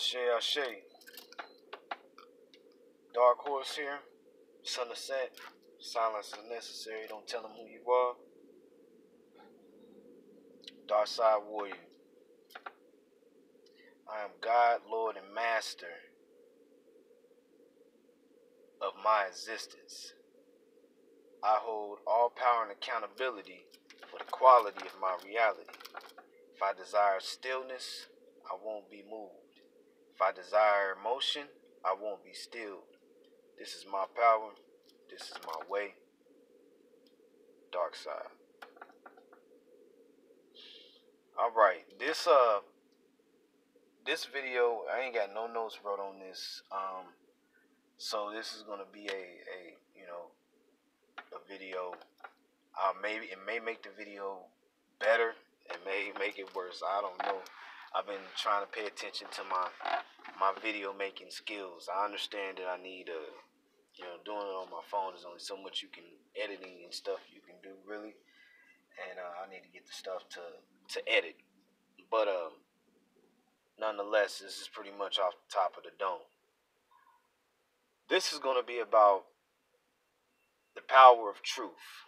Ashe, Ashe. Dark Horse here. Son of Set. Silence is necessary. Don't tell them who you are. Dark Side Warrior. I am God, Lord, and Master of my existence. I hold all power and accountability for the quality of my reality. If I desire stillness, I won't be moved. If I desire motion, I won't be stilled. This is my power. This is my way. Dark Side. Alright, this video, I ain't got no notes wrote on this. So this is gonna be a video. Maybe it may make the video better. It may make it worse. I don't know. I've been trying to pay attention to my video making skills. I understand that I need doing it on my phone. There's only so much you can editing and stuff you can do really, and I need to get the stuff to edit. But nonetheless, this is pretty much off the top of the dome. This is going to be about the power of truth.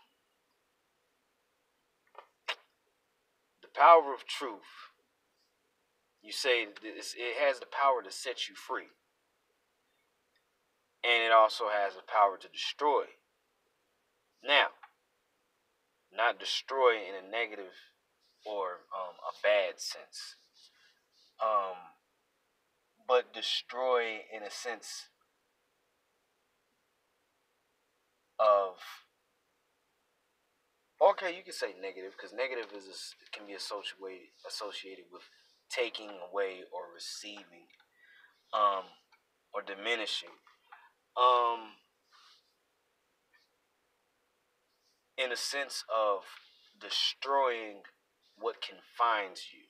The power of truth. You say it has the power to set you free. And it also has the power to destroy. Now, not destroy in a negative or a bad sense. But destroy in a sense of, okay, you can say negative, because negative can be associated with taking away or receiving, or diminishing, in a sense of destroying what confines you.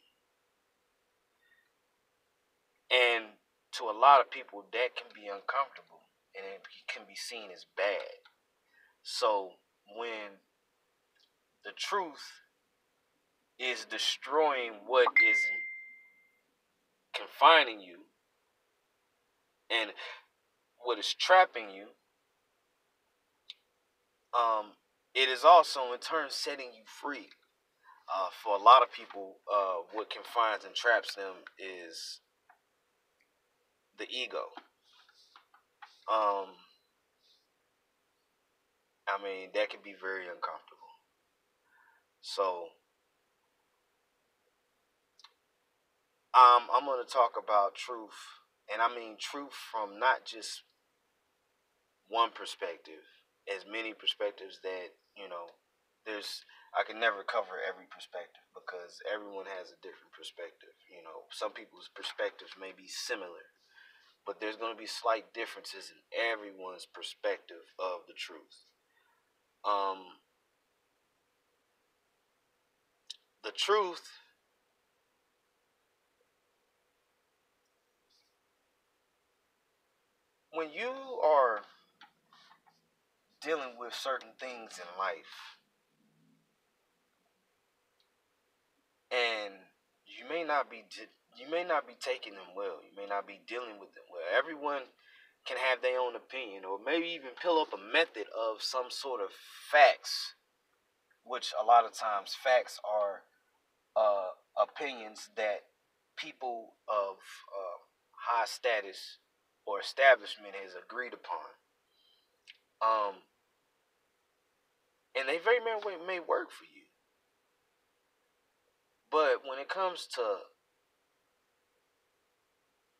And to a lot of people, that can be uncomfortable, and it can be seen as bad. So when the truth is destroying what is confining you and what is trapping you, it is also in turn setting you free. For a lot of people, what confines and traps them is the ego. That can be very uncomfortable. So, I'm going to talk about truth, and I mean truth from not just one perspective, as many perspectives that, I can never cover every perspective because everyone has a different perspective. Some people's perspectives may be similar, but there's going to be slight differences in everyone's perspective of the truth. The truth when you are dealing with certain things in life, and you may not be taking them well. You may not be dealing with them well. Everyone can have their own opinion, or maybe even pull up a method of some sort of facts, which a lot of times facts are opinions that people of high status or establishment has agreed upon. And they very may work for you. But when it comes to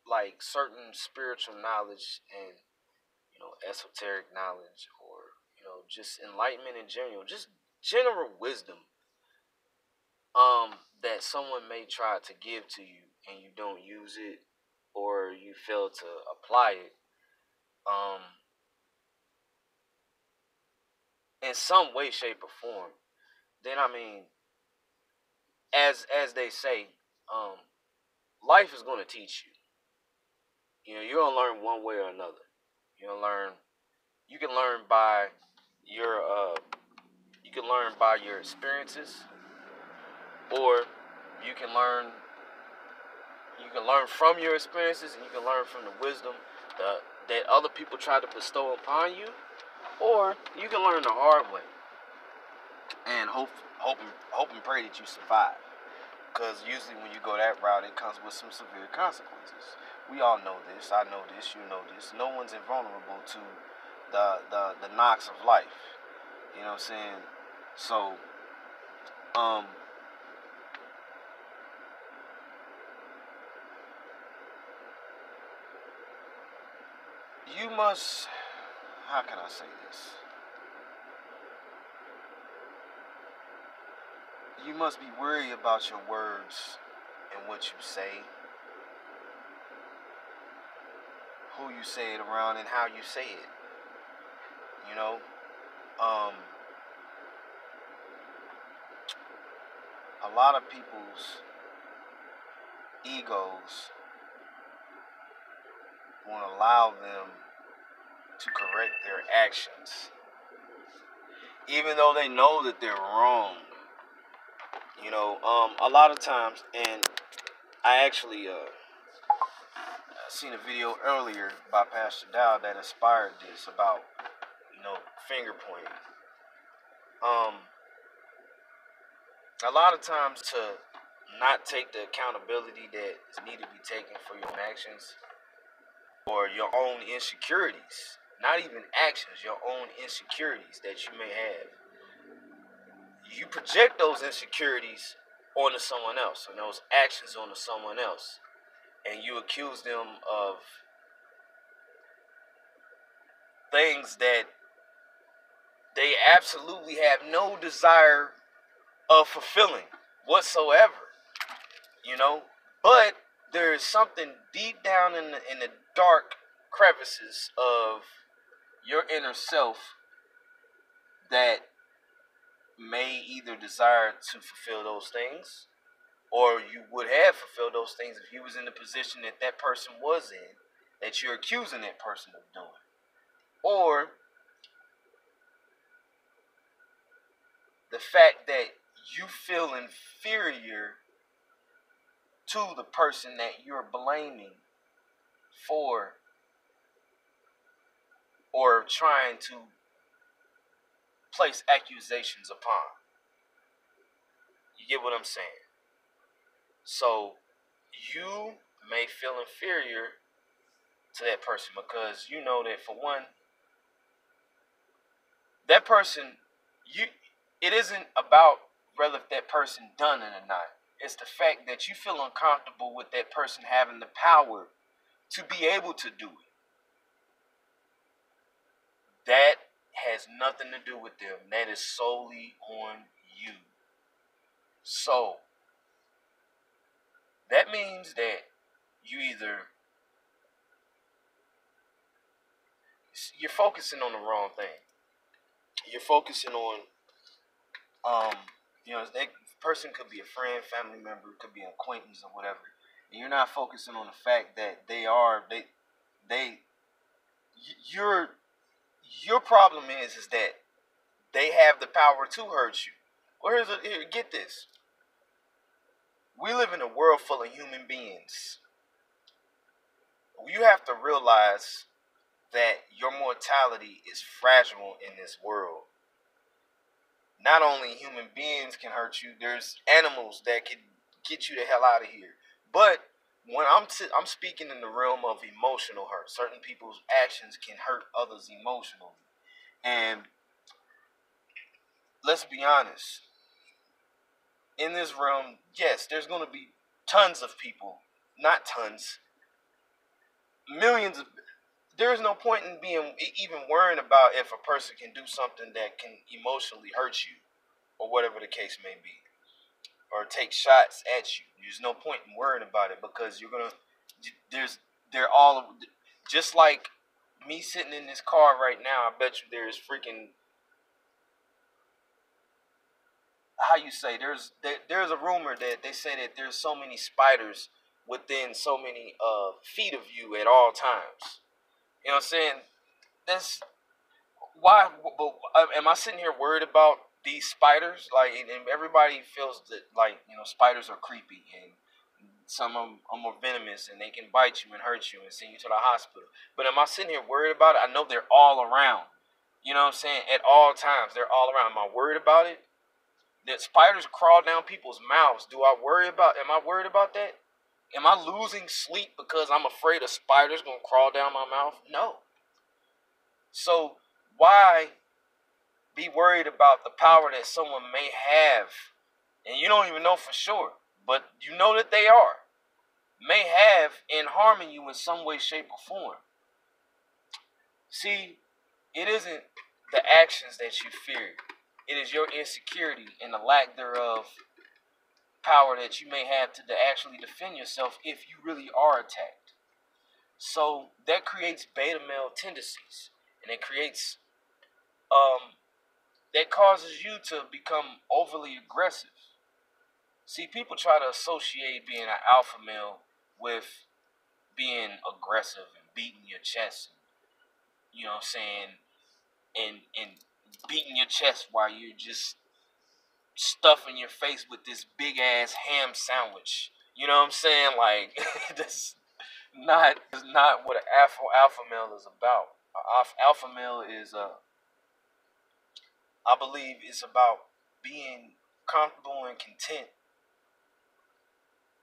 like certain spiritual knowledge and esoteric knowledge, or just enlightenment in general, just general wisdom, that someone may try to give to you and you don't use it, or you fail to apply it, in some way, shape, or form, then as they say, life is going to teach you. You're gonna learn one way or another. You can learn by your experiences, or you can learn You can learn from your experiences, and you can learn from the wisdom that other people try to bestow upon you, or you can learn the hard way and hope and pray that you survive. Because usually when you go that route, it comes with some severe consequences. We all know this. I know this. You know this. No one's invulnerable to the knocks of life. You know what I'm saying? So, um, you must. How can I say this? You must be wary about your words and what you say, who you say it around, and how you say it. You know, um, a lot of people's egos won't allow them to correct their actions, even though they know that they're wrong. You know, a lot of times, and I actually seen a video earlier by Pastor Dow that inspired this about, finger pointing. Um, a lot of times to not take the accountability that is needed to be taken for your actions or your own insecurities, not even actions, your own insecurities that you may have. You project those insecurities onto someone else, and those actions onto someone else, and you accuse them of things that they absolutely have no desire of fulfilling whatsoever, you know. But there is something deep down in the dark crevices of your inner self that may either desire to fulfill those things, or you would have fulfilled those things if you was in the position that that person was in, that you're accusing that person of doing. Or the fact that you feel inferior to the person that you're blaming for or trying to place accusations upon. You get what I'm saying? So you may feel inferior to that person because you know that, for one, that person, it isn't about whether that person done it or not. It's the fact that you feel uncomfortable with that person having the power to be able to do it. That has nothing to do with them. That is solely on you. So that means that you're focusing on the wrong thing. You're focusing on, that person could be a friend, family member, could be an acquaintance or whatever, and you're not focusing on the fact that your problem is that they have the power to hurt you. Well, get this. We live in a world full of human beings. You have to realize that your mortality is fragile in this world. Not only human beings can hurt you, there's animals that can get you the hell out of here. But when I'm speaking in the realm of emotional hurt, certain people's actions can hurt others emotionally. And let's be honest, in this realm, yes, there's going to be tons of people, not tons, millions of. There's no point in even worrying about if a person can do something that can emotionally hurt you, or whatever the case may be, or take shots at you. There's no point in worrying about it because they're all just like me sitting in this car right now. I bet you there's freaking, how you say, there's a rumor that they say that there's so many spiders within so many feet of you at all times. You know what I'm saying? That's why. But am I sitting here worried about these spiders? Like, and everybody feels that, like, spiders are creepy and Some of them are more venomous and they can bite you and hurt you and send you to the hospital. But am I sitting here worried about it? I know they're all around. You know what I'm saying? At all times, they're all around. Am I worried about it? That spiders crawl down people's mouths. Am I worried about that? Am I losing sleep because I'm afraid a spider's going to crawl down my mouth? No. So why be worried about the power that someone may have and you don't even know for sure, but you know that they may have in harming you in some way, shape, or form? See, it isn't the actions that you fear. It is your insecurity and the lack thereof power that you may have to actually defend yourself if you really are attacked. So that creates beta male tendencies, and it creates that causes you to become overly aggressive. See, people try to associate being an alpha male with being aggressive and beating your chest, you know what I'm saying, and beating your chest while you're just stuffing your face with this big ass ham sandwich. You know what I'm saying? Like that's not what an alpha male is about. Alpha male is I believe it's about being comfortable and content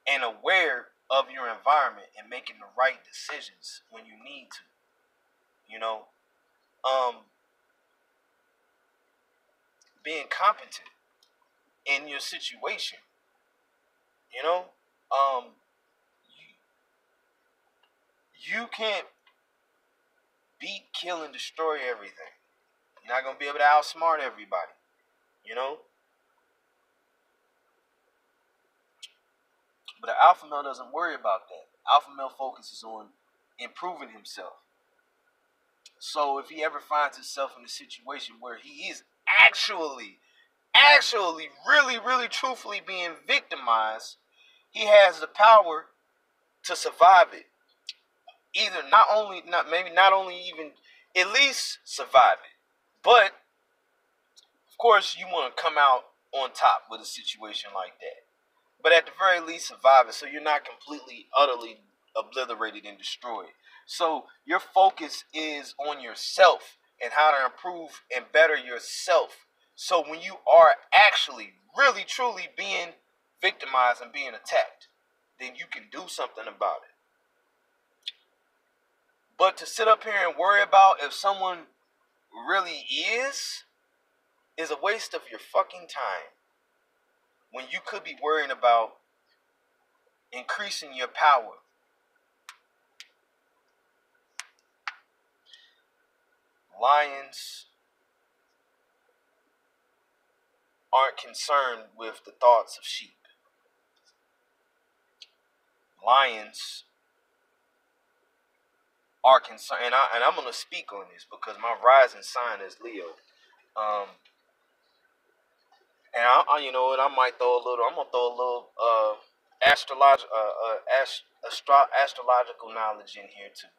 and aware of your environment and making the right decisions when you need to. You know, being competent in your situation. You know, you can't beat, kill, and destroy everything. You're not gonna be able to outsmart everybody. You know. But the alpha male doesn't worry about that. Alpha male focuses on improving himself. So if he ever finds himself in a situation where he is actually, really, really, truthfully being victimized, he has the power to survive it. Either not only even at least survive it, but of course you want to come out on top with a situation like that. But at the very least, survive it so you're not completely, utterly obliterated and destroyed. So your focus is on yourself and how to improve and better yourself. So when you are actually, really, truly being victimized and being attacked, then you can do something about it. But to sit up here and worry about if someone really is a waste of your fucking time. When you could be worrying about increasing your power. Lions aren't concerned with the thoughts of sheep. Lions are concerned, and I'm going to speak on this because my rising sign is Leo. And you know what? I'm gonna throw a little astrological knowledge in here too,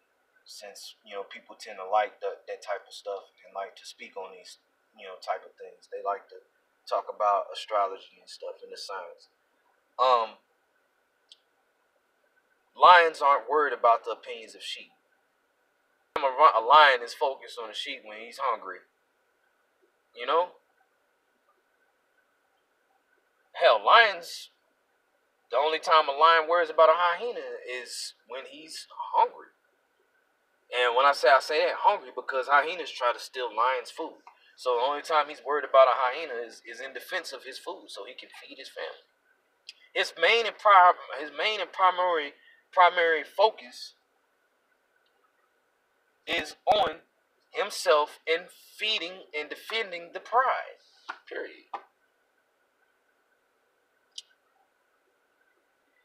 since you know people tend to like that type of stuff and like to speak on these type of things. They like to talk about astrology and stuff and the science. Lions aren't worried about the opinions of sheep. A lion is focused on the sheep when he's hungry. You know. Hell, lions, the only time a lion worries about a hyena is when he's hungry. And when I say that hungry because hyenas try to steal lions' food. So the only time he's worried about a hyena is in defense of his food so he can feed his family. His main and primary focus is on himself and feeding and defending the pride. Period.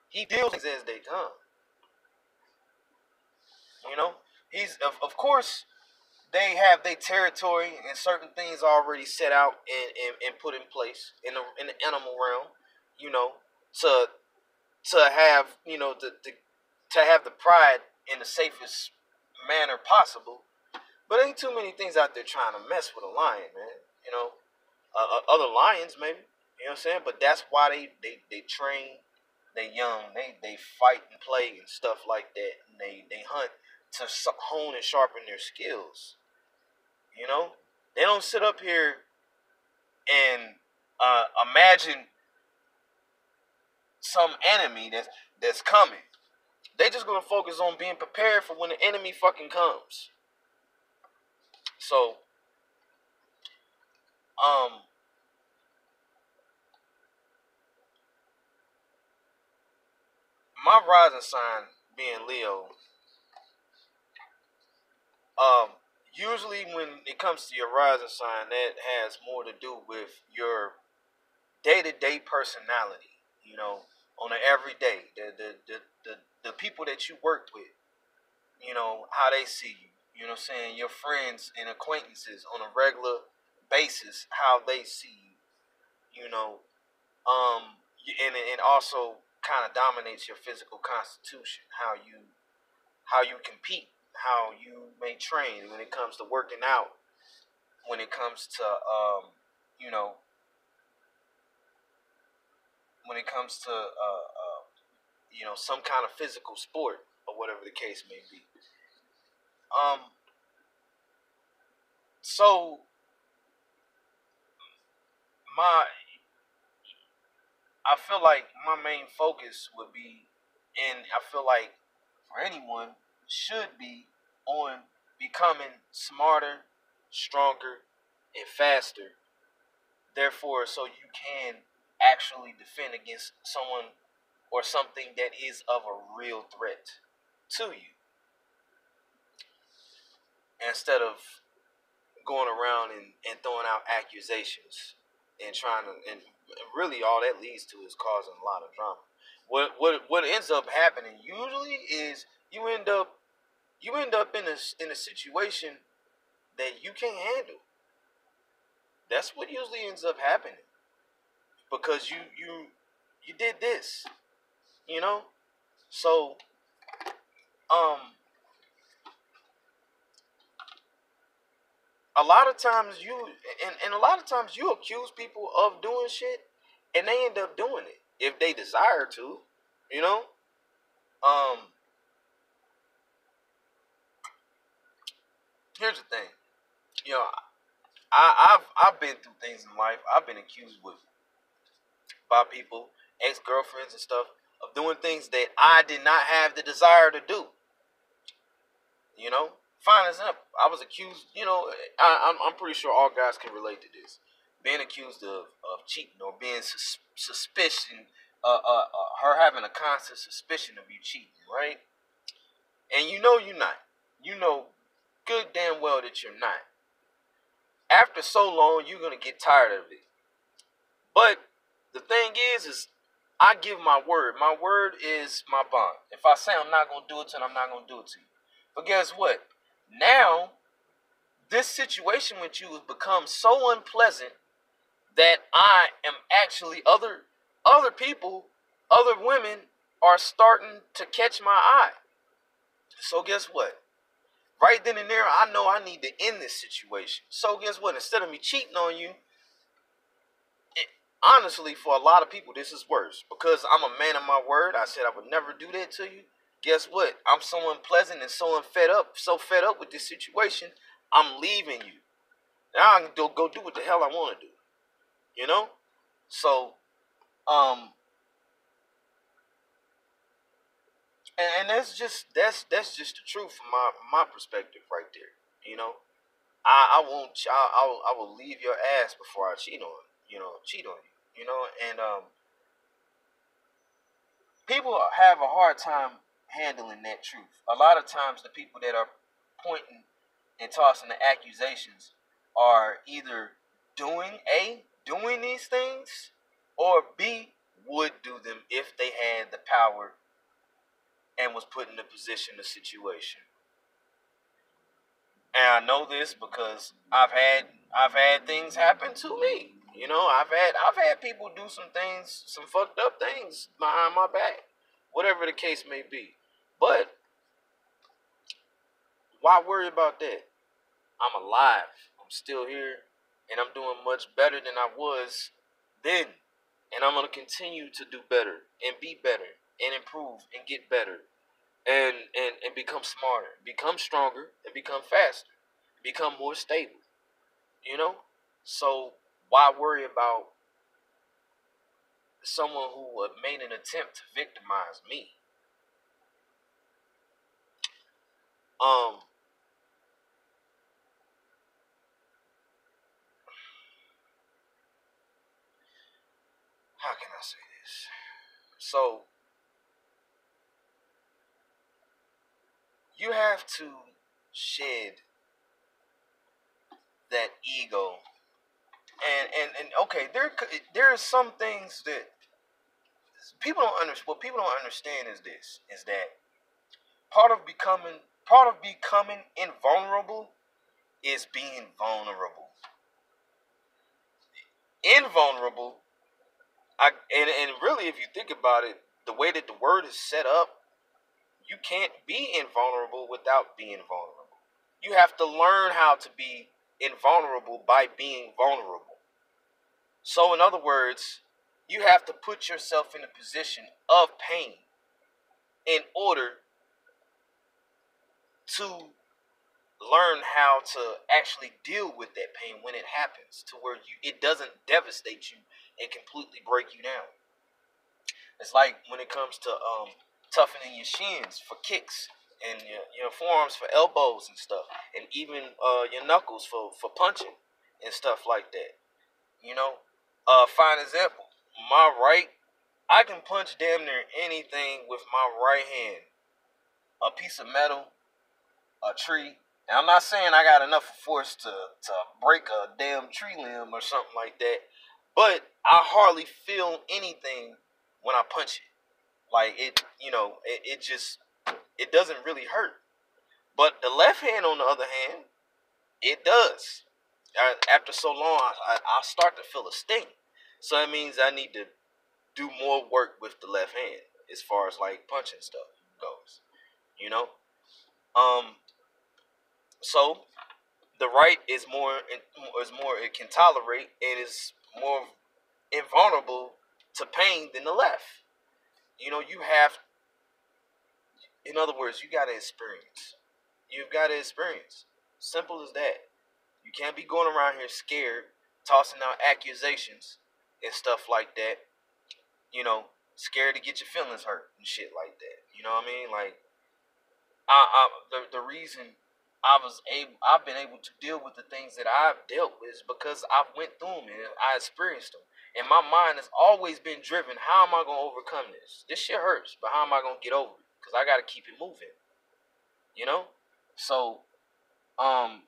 He deals things as they come. You know, he's of course they have their territory and certain things already set out and put in place in the animal realm. You know, to have to have the pride in the safest manner possible. But ain't too many things out there trying to mess with a lion, man. You know, other lions maybe. You know what I'm saying? But that's why they train they young, they fight and play and stuff like that, and they hunt to hone and sharpen their skills. You know, they don't sit up here and imagine some enemy that's coming. They just gonna focus on being prepared for when the enemy fucking comes. So, um, my rising sign being Leo, usually when it comes to your rising sign, that has more to do with your day-to-day personality. You know, on an everyday, the people that you work with, you know, how they see you. You know what I'm saying? Your friends and acquaintances on a regular basis, how they see you. You know, and it also kind of dominates your physical constitution, how you compete, how you may train when it comes to working out, when it comes to you know, when it comes to you know, some kind of physical sport or whatever the case may be. Um, so my I feel like my main focus would be, and I feel like for anyone should be on becoming smarter, stronger, and faster. Therefore, so you can actually defend against someone or something that is of a real threat to you, instead of going around and throwing out accusations and trying to, and really all that leads to is causing a lot of drama. What ends up happening usually is you end up in a situation that you can't handle. That's what usually ends up happening because you did this, you know. So um, a lot of times and a lot of times you accuse people of doing shit, and they end up doing it if they desire to, you know. Um, Here's the thing, you know, I've been through things in life. I've been accused with by people, ex girlfriends and stuff, of doing things that I did not have the desire to do. You know, fine example. I was accused. You know, I'm pretty sure all guys can relate to this. Being accused of cheating or being suspicion, her having a constant suspicion of you cheating, right? And you know you're not. You know good damn well that you're not. After so long, you're gonna get tired of it. But the thing is I give my word. My word is my bond. If I say I'm not gonna do it to you, I'm not gonna do it to you. But guess what? Now this situation with you has become so unpleasant that I am actually other people, other women are starting to catch my eye. So guess what? Right then and there, I know I need to end this situation. So guess what? Instead of me cheating on you, honestly, for a lot of people, this is worse because I'm a man of my word. I said I would never do that to you. Guess what? I'm so unpleasant and so fed up with this situation. I'm leaving you. Now I can go do what the hell I want to do. You know? So, um, and that's just the truth from my perspective right there. You know, I won't I will leave your ass before I cheat on cheat on you. You know, and people have a hard time handling that truth. A lot of times, the people that are pointing and tossing the accusations are either doing these things, or B, would do them if they had the power and was put in the position, the situation. And I know this because I've had things happen to me. You know, I've had people do some things, some fucked up things behind my back, whatever the case may be. But why worry about that? I'm alive. I'm still here, and I'm doing much better than I was then. And I'm gonna continue to do better and be better and improve and get better and become smarter, become stronger, and become faster, become more stable. You know? So why worry about someone who made an attempt to victimize me? Um, how can I say this? So you have to shed that ego, and okay, there are some things that people don't understand. What people don't understand is this: is that part of becoming invulnerable is being vulnerable. Invulnerable, and really, if you think about it, the way that the word is set up, you can't be invulnerable without being vulnerable. You have to learn how to be invulnerable by being vulnerable. So, in other words, you have to put yourself in a position of pain in order to learn how to actually deal with that pain when it happens to where it doesn't devastate you and completely break you down. It's like when it comes to toughening your shins for kicks and your forearms for elbows and stuff, and even your knuckles for punching and stuff like that. You know, fine example. My right, I can punch damn near anything with my right hand. A piece of metal, a tree. And I'm not saying I got enough force to break a damn tree limb or something like that, but I hardly feel anything when I punch it. Like it just it doesn't really hurt. But the left hand, on the other hand, it does. After so long, I start to feel a sting. So that means I need to do more work with the left hand as far as like punching stuff goes. You know, um, so the right is more it can tolerate and is more invulnerable to pain than the left. You have, in other words, you got to experience. You've got to experience. Simple as that. You can't be going around here scared, tossing out accusations and stuff like that. Scared to get your feelings hurt and shit like that. You know what I mean? Like, the reason I've been able to deal with the things that I've dealt with is because I've went through them and I experienced them. And my mind has always been driven. How am I gonna overcome this? This shit hurts, but how am I gonna get over it? Because I gotta keep it moving. You know. So, um,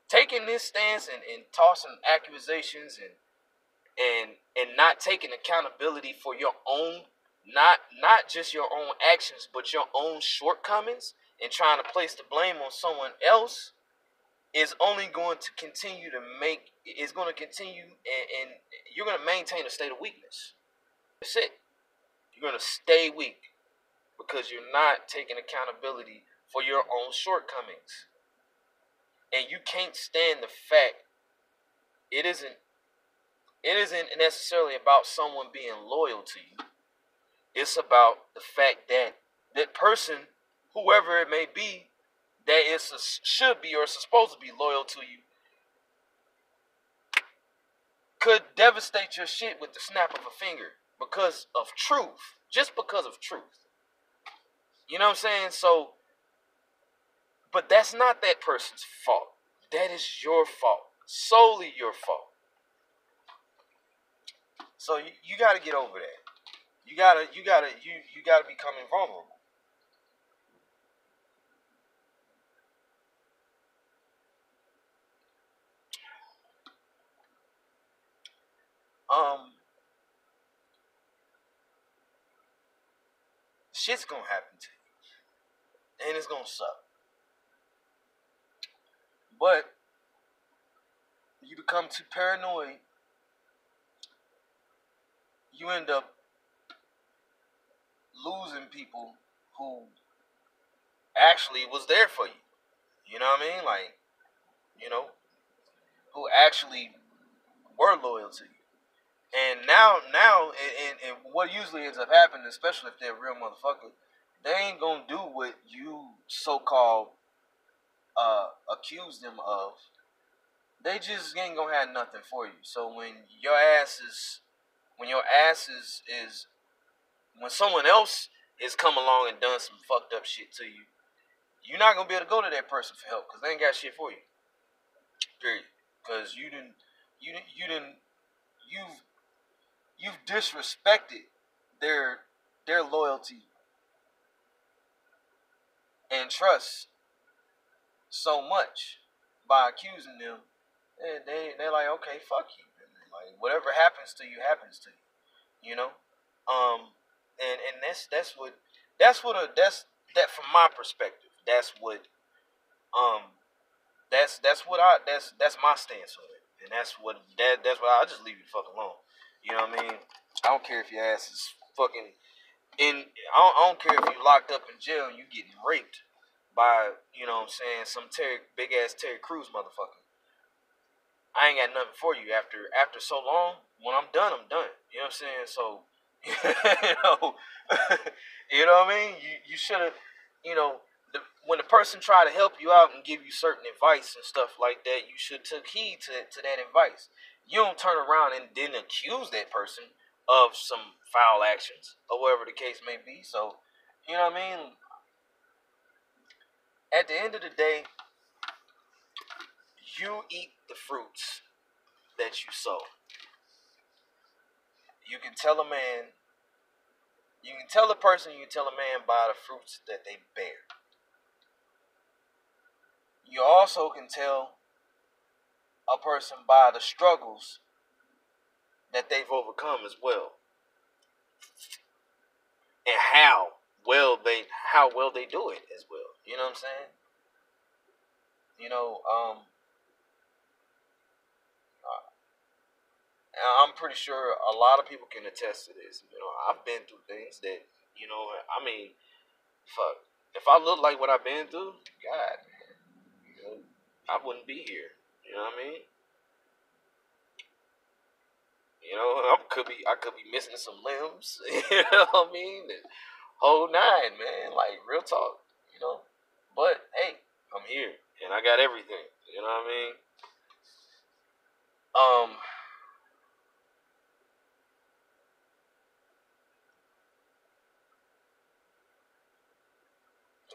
taking this stance and tossing accusations and not taking accountability for your own, not just your own actions but your own shortcomings, and trying to place the blame on someone else is only going to continue to make is going to continue, and you're going to maintain a state of weakness. That's it. You're going to stay weak because you're not taking accountability for your own shortcomings. And you can't stand the fact it isn't necessarily about someone being loyal to you. It's about the fact that that person, whoever it may be, that should be or is supposed to be loyal to you, could devastate your shit with the snap of a finger because of truth. Just because of truth. You know what I'm saying? So, but that's not that person's fault. That is your fault. Solely your fault. So you gotta get over that. You gotta become invulnerable. Um, Shit's gonna happen to you, and it's gonna suck. But you become too paranoid, you end up losing people who actually was there for you. You know what I mean? Like, you know, who actually were loyal to you. And and what usually ends up happening, especially if they're a real motherfucker, they ain't gonna do what you so called accuse them of. They just ain't gonna have nothing for you. So when your ass is when someone else has come along and done some fucked up shit to you, you're not gonna be able to go to that person for help because they ain't got shit for you. Period. Because you didn't, you've you've disrespected their loyalty and trust so much by accusing them. They're like, okay, fuck you. Like whatever happens to you happens to you. You know. And that's that from my perspective. Um that's what I that's my stance on it, and that's what I just leave you the fuck alone. You know what I mean? I don't care if your ass is fucking in. I don't care if you locked up in jail and you getting raped by what I'm saying, some big ass Terry Crews motherfucker. I ain't got nothing for you after so long. When I'm done, I'm done. You know what I'm saying? So you know, you know what I mean. You should have, you know, when the person try to help you out and give you certain advice and stuff like that, you should took heed to that advice. You don't turn around and then accuse that person of some foul actions or whatever the case may be. So, you know what I mean. At the end of the day, you eat the fruits that you sow. You can tell a man, you can tell a person, you can tell a man by the fruits that they bear. You also can tell a person by the struggles that they've overcome as well, and how well they do it as well. You know what I'm saying? You know, I'm pretty sure a lot of people can attest to this. You know, I've been through things that, I mean, fuck. If I look like what I've been through, God, you know, I wouldn't be here. You know what I mean? I could be missing some limbs. You know what I mean? The whole nine, man. Like real talk. You know. But hey, I'm here and I got everything. You know what I mean? Um.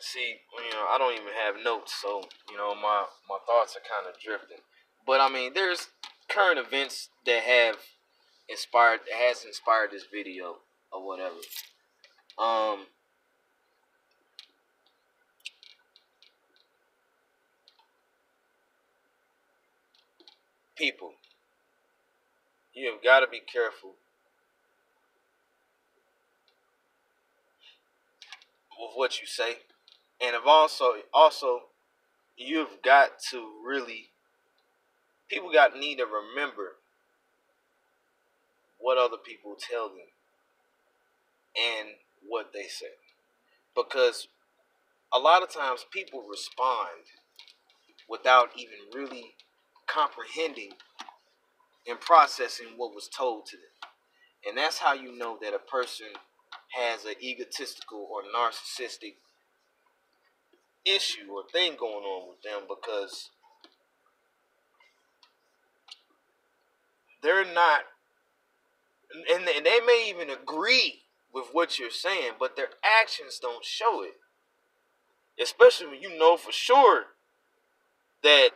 See, I don't even have notes, so my thoughts are kind of drifting. But I mean, there's current events that has inspired this video or whatever. Um. People, you have got to be careful with what you say, and have also you've got to really people got need to remember what other people tell them and what they say, because a lot of times people respond without even really comprehending and processing what was told to them, and that's how you know that a person has an egotistical or narcissistic issue or thing going on with them, because they're not, and they may even agree with what you're saying, but their actions don't show it. Especially when you know for sure that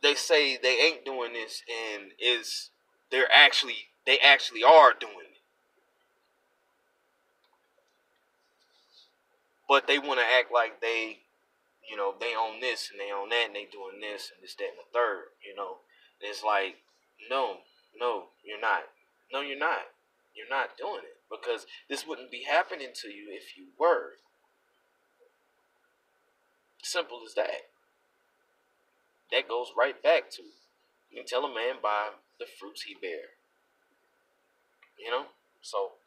they say they ain't doing this and they actually are doing it, but they want to act like they own this and they own that and they doing this and this, that, and the third. And it's like, no, no, you're not. No, you're not. You're not doing it, because this wouldn't be happening to you if you were. Simple as that. That goes right back to, you can tell a man by the fruits he bear. So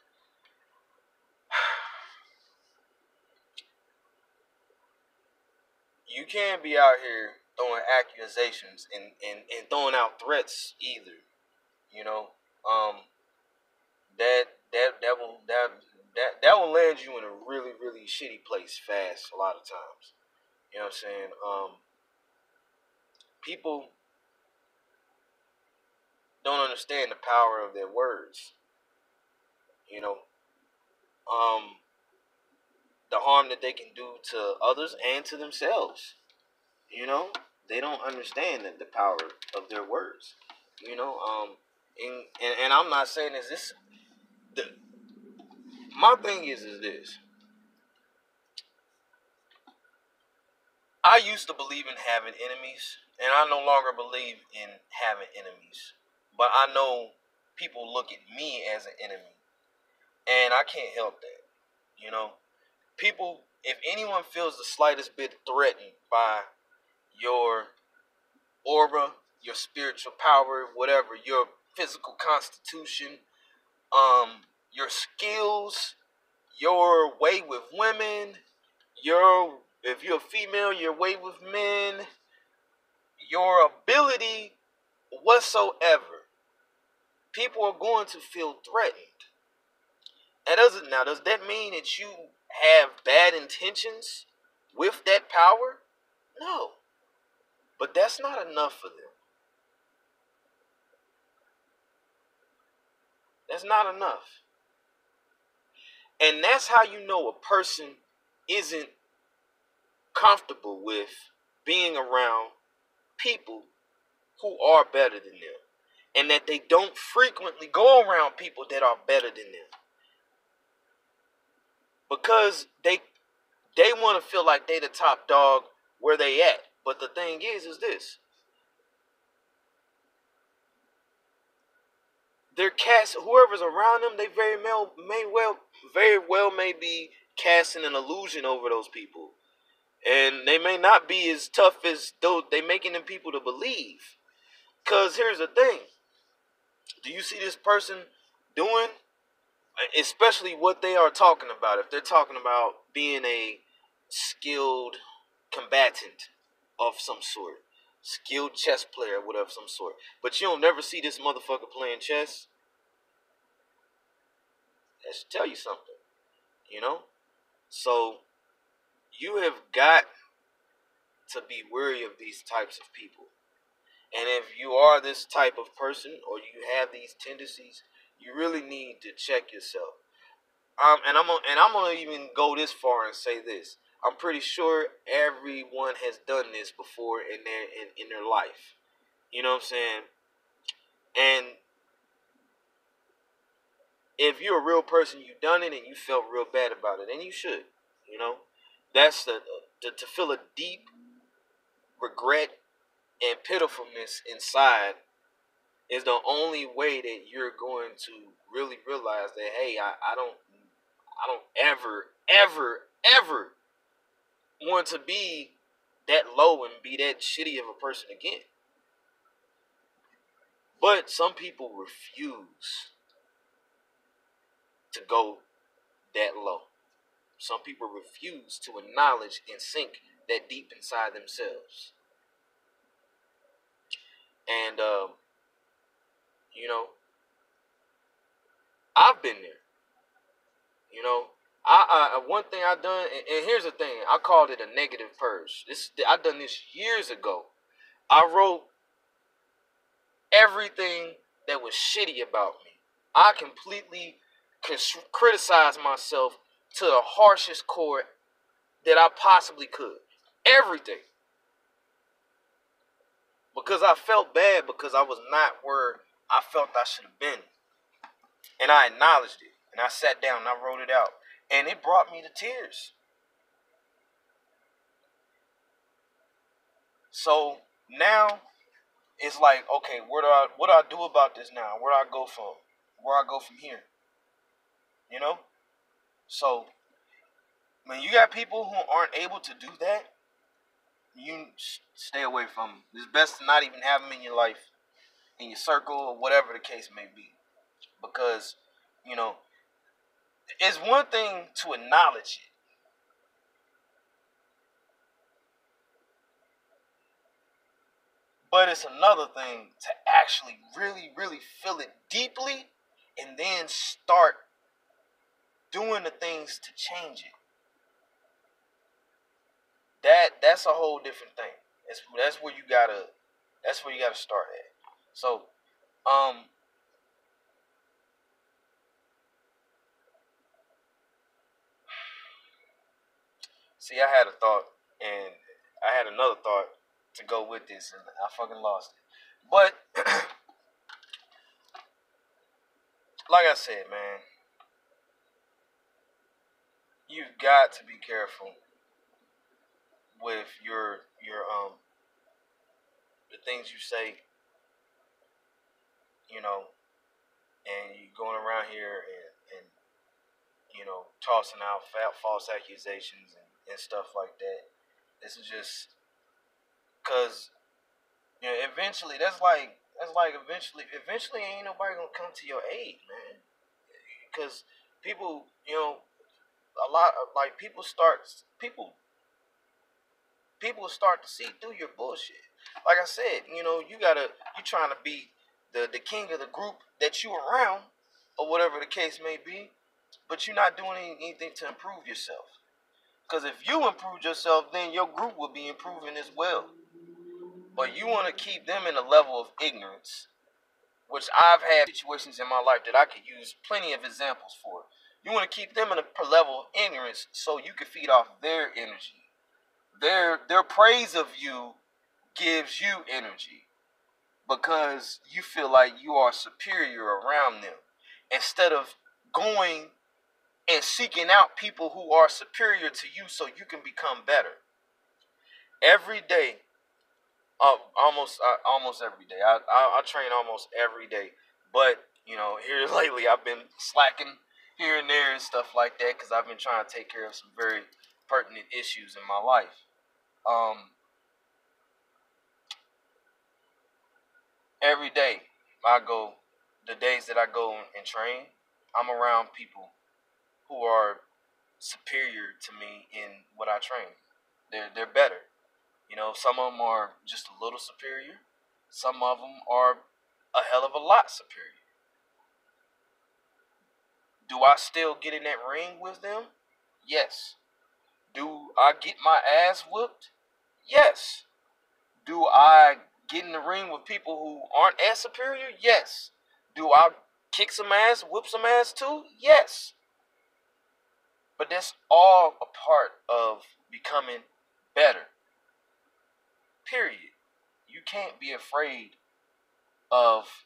you can't be out here throwing accusations and throwing out threats either. You know, um, that will land you in a really really shitty place fast a lot of times. You know what I'm saying? People don't understand the power of their words. You know, um, the harm that they can do to others and to themselves. You know, they don't understand the power of their words. You know, and I'm not saying this. The, my thing is this. I used to believe in having enemies, and I no longer believe in having enemies. But I know people look at me as an enemy, and I can't help that. You know, people, if anyone feels the slightest bit threatened by your aura, your spiritual power, whatever, your physical constitution, your skills, your way with women, your if you're a female, your way with men, your ability whatsoever, people are going to feel threatened. Does that mean that you have bad intentions with that power? No. But that's not enough for them. That's not enough. And that's how you know a person isn't comfortable with being around people who are better than them. And that they don't frequently go around people that are better than them. Because they want to feel like they the top dog where they at. But the thing is this. They're cast whoever's around them, they very well may be casting an illusion over those people. And they may not be as tough as though they making them people to believe. Cause here's the thing. Do you see this person doing? Especially what they are talking about. If they're talking about being a skilled combatant of some sort, skilled chess player, whatever some sort. But you don't never see this motherfucker playing chess. That should tell you something, you know. So you have got to be wary of these types of people. And if you are this type of person or you have these tendencies, you really need to check yourself. And I'm gonna even go this far and say this. I'm pretty sure everyone has done this before in their life. You know what I'm saying? And if you're a real person, you've done it and you felt real bad about it, and you should. You know, that's to feel a deep regret and pitifulness inside is the only way that you're going to really realize that hey, I don't ever want to be that low and be that shitty of a person again. But some people refuse to go that low. Some people refuse to acknowledge and sink that deep inside themselves. And you know, I've been there. You know, I one thing I done, and here's the thing, I called it a negative purge. I done this years ago. I wrote everything that was shitty about me. I completely criticized myself to the harshest core that I possibly could. Everything. Because I felt bad because I was not where I felt I should have been. And I acknowledged it. And I sat down and I wrote it out. And it brought me to tears. So now it's like, okay, what do I do about this now? Where do I go from? Where I go from here? You know? So when you got people who aren't able to do that, you stay away from them. It's best to not even have them in your life, in your circle, or whatever the case may be. Because, you know, it's one thing to acknowledge it. But it's another thing to actually really, really feel it deeply and then start doing the things to change it. That's a whole different thing. That's where you gotta start at. So, um, see, I had a thought, and I had another thought to go with this, and I fucking lost it. But like I said, man, you've got to be careful with your the things you say, you know, and you going around here and tossing out false accusations and stuff like that. This is just because eventually eventually ain't nobody gonna come to your aid, man. Because people, a lot of like people start to see through your bullshit. Like I said, you trying to be the king of the group that you around, or whatever the case may be, but you're not doing anything to improve yourself. Because if you improve yourself, then your group will be improving as well. But you want to keep them in a level of ignorance, which I've had situations in my life that I could use plenty of examples for. You want to keep them in a level of ignorance so you can feed off their energy. Their praise of you gives you energy because you feel like you are superior around them, instead of going and seeking out people who are superior to you so you can become better. Every day, almost every day. I train almost every day, but here lately I've been slacking here and there and stuff like that because I've been trying to take care of some very pertinent issues in my life. Um, every day I go, the days that I go and train, I'm around people who are superior to me in what I train. They're better. Some of them are just a little superior. Some of them are a hell of a lot superior. Do I still get in that ring with them? Yes. Do I get my ass whooped? Yes. Do I get in the ring with people who aren't as superior? Yes. Do I kick some ass, whoop some ass too? Yes. But that's all a part of becoming better. Period. You can't be afraid of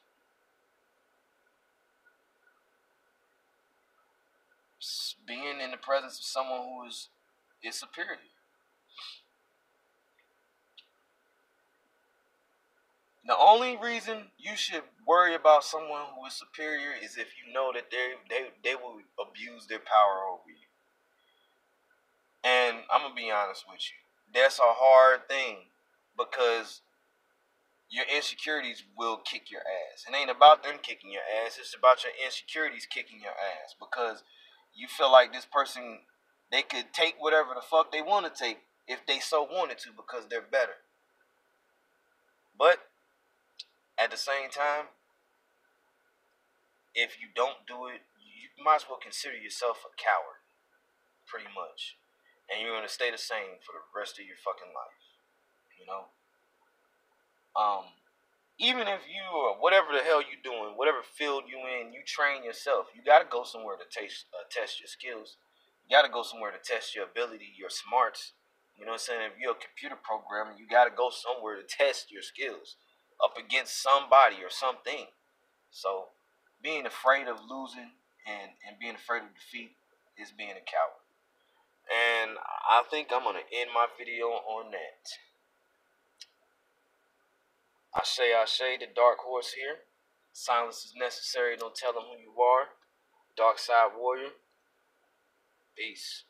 being in the presence of someone who is superior. The only reason you should worry about someone who is superior is if you know that they will abuse their power over you. And I'm gonna be honest with you, that's a hard thing because your insecurities will kick your ass. It ain't about them kicking your ass. It's about your insecurities kicking your ass because you feel like this person, they could take whatever the fuck they want to take if they so wanted to because they're better. But at the same time, if you don't do it, you might as well consider yourself a coward, pretty much. And you're gonna stay the same for the rest of your fucking life. You know? Um, Even if you or whatever the hell you doing, whatever field you in, you train yourself. You gotta go somewhere to test your skills. You gotta go somewhere to test your ability, your smarts. You know what I'm saying? If you're a computer programmer, you gotta go somewhere to test your skills up against somebody or something. So being afraid of losing and being afraid of defeat is being a coward. And I think I'm gonna end my video on that. I say the dark horse here. Silence is necessary. Don't tell them who you are. Dark Side Warrior. Peace.